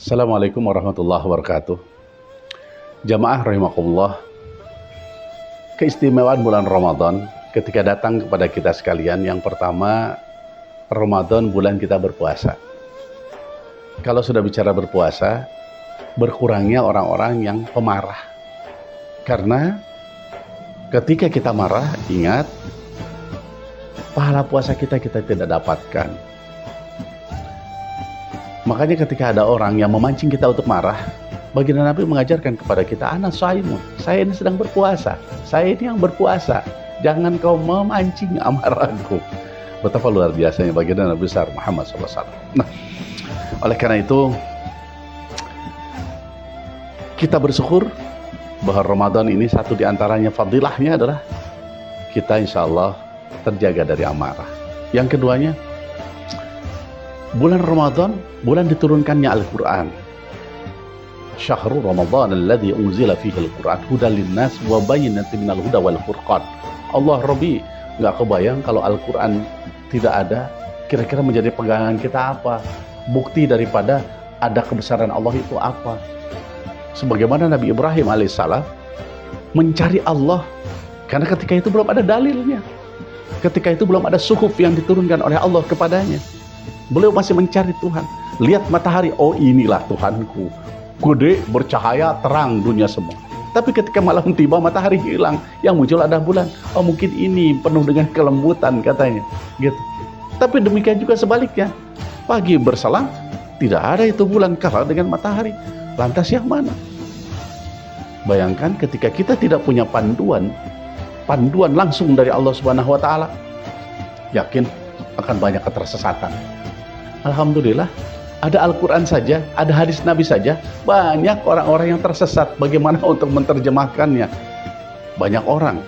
Assalamualaikum warahmatullahi wabarakatuh. Jamaah rahimakumullah, keistimewaan bulan Ramadan ketika datang kepada kita sekalian, yang pertama, Ramadan bulan kita berpuasa. Kalau sudah bicara berpuasa, berkurangnya orang-orang yang pemarah. Karena ketika kita marah, ingat, pahala puasa kita tidak dapatkan. Makanya ketika ada orang yang memancing kita untuk marah, baginda Nabi mengajarkan kepada kita, ana shaimun, saya ini sedang berpuasa, saya ini yang berpuasa, jangan kau memancing amarahku. Betapa luar biasanya baginda Nabi besar Muhammad SAW. Nah, oleh karena itu kita bersyukur bahwa Ramadan ini satu di antaranya fadilahnya adalah kita insya Allah terjaga dari amarah. Yang keduanya, bulan Ramadan, bulan diturunkannya Al-Quran. Syahrul Ramadan alladzi unzila fihi Al-Quran hudal linnas wa bayyinatin minal huda wal furqan. Allah Rabbi, nggak kebayang kalau Al-Quran tidak ada, kira-kira menjadi pegangan kita apa? Bukti daripada ada kebesaran Allah itu apa? Sebagaimana Nabi Ibrahim alaihissalam mencari Allah, karena ketika itu belum ada dalilnya, ketika itu belum ada suhuf yang diturunkan oleh Allah kepadanya. Beliau masih mencari Tuhan. Lihat matahari, oh inilah Tuhanku, gede, bercahaya, terang dunia semua. Tapi ketika malam tiba, matahari hilang, yang muncul ada bulan. Oh mungkin ini penuh dengan kelembutan katanya, gitu. Tapi demikian juga sebaliknya, pagi berselang, tidak ada itu bulan kalah dengan matahari. Lantas yang mana? Bayangkan ketika kita tidak punya panduan langsung dari Allah Subhanahu wa Ta'ala, yakin akan banyak ketersesatan. Alhamdulillah, ada Al-Quran saja, ada hadis Nabi saja, banyak orang-orang yang tersesat. Bagaimana untuk menerjemahkannya? Banyak orang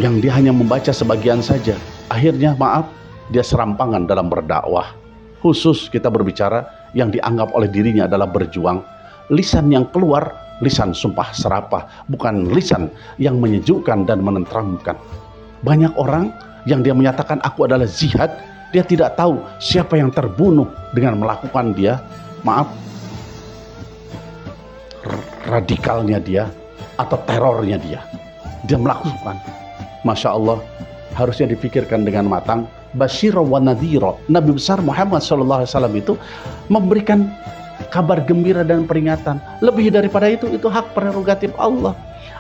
yang dia hanya membaca sebagian saja, akhirnya maaf, dia serampangan dalam berdakwah. Khusus kita berbicara yang dianggap oleh dirinya adalah berjuang. Lisan yang keluar, lisan sumpah serapah, bukan lisan yang menyejukkan dan menenteramkan. Banyak orang yang dia menyatakan aku adalah jihad, dia tidak tahu siapa yang terbunuh dengan melakukan dia, maaf, radikalnya dia atau terornya dia melakukan. Masya Allah, harusnya dipikirkan dengan matang. Basyira wa nadhira, Nabi besar Muhammad SAW itu memberikan kabar gembira dan peringatan. Lebih daripada itu hak prerogatif Allah.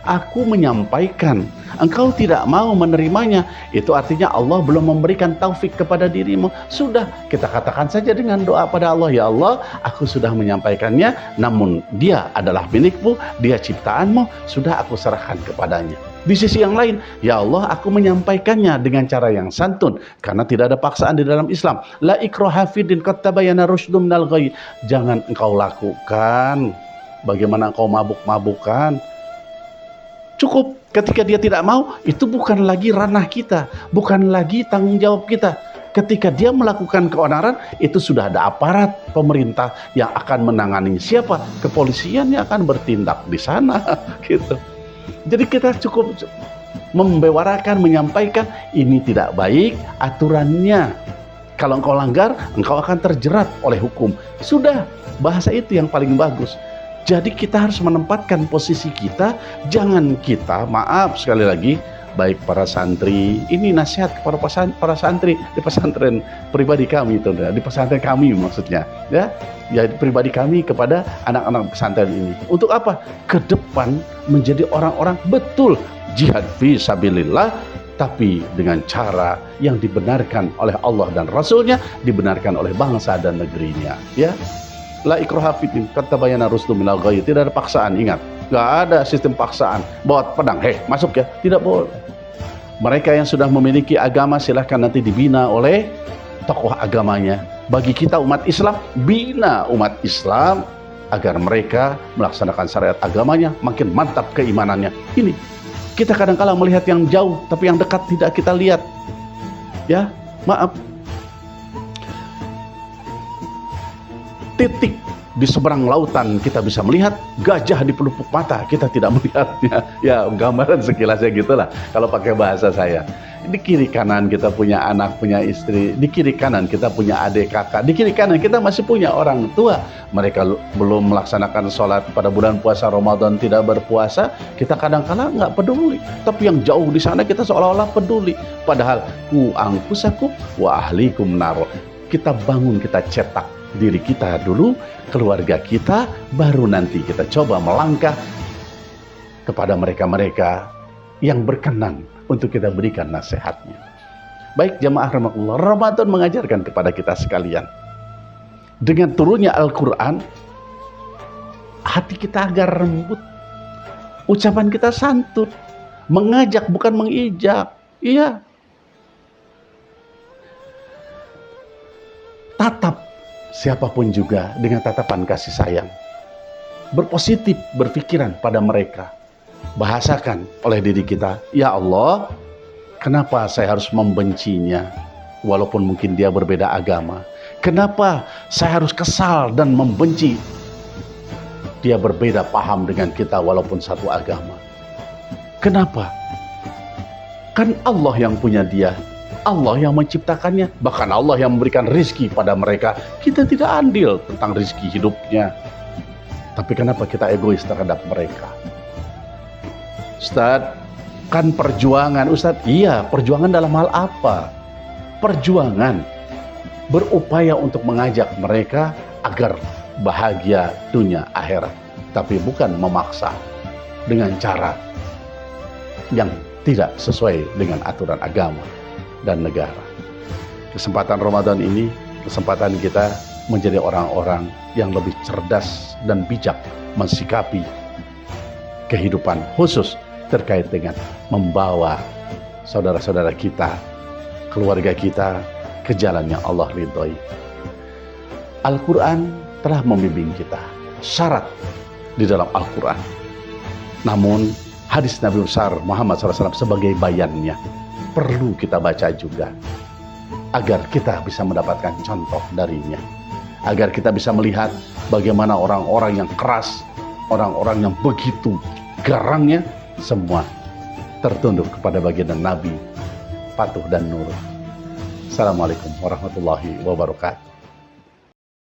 Aku menyampaikan, engkau tidak mau menerimanya, itu artinya Allah belum memberikan taufik kepada dirimu. Sudah, kita katakan saja dengan doa pada Allah, ya Allah, aku sudah menyampaikannya, namun dia adalah milikmu, dia ciptaanmu, sudah aku serahkan kepadanya. Di sisi yang lain, ya Allah, aku menyampaikannya dengan cara yang santun, karena tidak ada paksaan di dalam Islam. La ikraha fiddin qad tabayyana rusydu minal ghayy. Jangan engkau lakukan bagaimana engkau mabuk-mabukan. Cukup, ketika dia tidak mau, itu bukan lagi ranah kita, bukan lagi tanggung jawab kita. Ketika dia melakukan keonaran, itu sudah ada aparat pemerintah yang akan menangani. Siapa? Kepolisian yang akan bertindak di sana, gitu. Jadi kita cukup membewarakan, menyampaikan, ini tidak baik aturannya. Kalau engkau langgar, engkau akan terjerat oleh hukum. Sudah, bahasa itu yang paling bagus. Jadi kita harus menempatkan posisi kita, jangan kita, maaf sekali lagi, baik para santri, ini nasihat kepada para santri di pesantren pribadi kami, di pesantren kami maksudnya, ya pribadi kami kepada anak-anak pesantren ini. Untuk apa? Ke depan menjadi orang-orang betul jihad fi sabilillah, tapi dengan cara yang dibenarkan oleh Allah dan Rasulnya, dibenarkan oleh bangsa dan negerinya, ya. La ikraha fiddin qad tabayyana rusydu minal ghayy. Tidak ada paksaan, ingat. Gak ada sistem paksaan. Bawa pedang, masuk ya. Tidak boleh. Mereka yang sudah memiliki agama silahkan nanti dibina oleh tokoh agamanya. Bagi kita umat Islam, bina umat Islam agar mereka melaksanakan syariat agamanya, makin mantap keimanannya. Ini kita kadang-kala melihat yang jauh, tapi yang dekat tidak kita lihat. Ya, maaf. Titik di seberang lautan kita bisa melihat, gajah di pelupuk mata kita tidak melihatnya. Ya, gambaran sekilasnya gitulah kalau pakai bahasa saya. Di kiri kanan kita punya anak, punya istri, di kiri kanan kita punya adik kakak, di kiri kanan kita masih punya orang tua. Mereka belum melaksanakan sholat pada bulan puasa Ramadan, tidak berpuasa, kita kadang-kala nggak peduli. Tapi yang jauh di sana kita seolah-olah peduli. Padahal ku anfusakum wa ahlikum nar. Kita bangun, kita cetak diri kita dulu, keluarga kita, baru nanti kita coba melangkah kepada mereka-mereka yang berkenan untuk kita berikan nasihatnya. Baik jamaah rahmatullah, Ramadan mengajarkan kepada kita sekalian, dengan turunnya Al-Quran, hati kita agar lembut, ucapan kita santun, mengajak bukan mengijak. Iya, tatap siapapun juga dengan tatapan kasih sayang. Berpositif, berpikiran pada mereka. Bahasakan oleh diri kita, ya Allah, kenapa saya harus membencinya walaupun mungkin dia berbeda agama? Kenapa saya harus kesal dan membenci dia berbeda paham dengan kita walaupun satu agama? Kenapa? Kan Allah yang punya dia, Allah yang menciptakannya, bahkan Allah yang memberikan rizki pada mereka. Kita tidak andil tentang rizki hidupnya. Tapi kenapa kita egois terhadap mereka? Ustadz, kan perjuangan. Ustadz, iya, perjuangan dalam hal apa? Perjuangan berupaya untuk mengajak mereka agar bahagia dunia akhirat, tapi bukan memaksa dengan cara yang tidak sesuai dengan aturan agama dan negara. Kesempatan Ramadan ini kesempatan kita menjadi orang-orang yang lebih cerdas dan bijak mensikapi kehidupan, khusus terkait dengan membawa saudara-saudara kita, keluarga kita ke jalan yang Allah ridhoi. Al-Quran telah membimbing kita, syarat di dalam Al-Quran. Namun hadis Nabi besar Muhammad SAW sebagai bayannya perlu kita baca juga, agar kita bisa mendapatkan contoh darinya, agar kita bisa melihat bagaimana orang-orang yang keras, orang-orang yang begitu garangnya, semua tertunduk kepada baginda Nabi, patuh dan nurut. Assalamualaikum warahmatullahi wabarakatuh.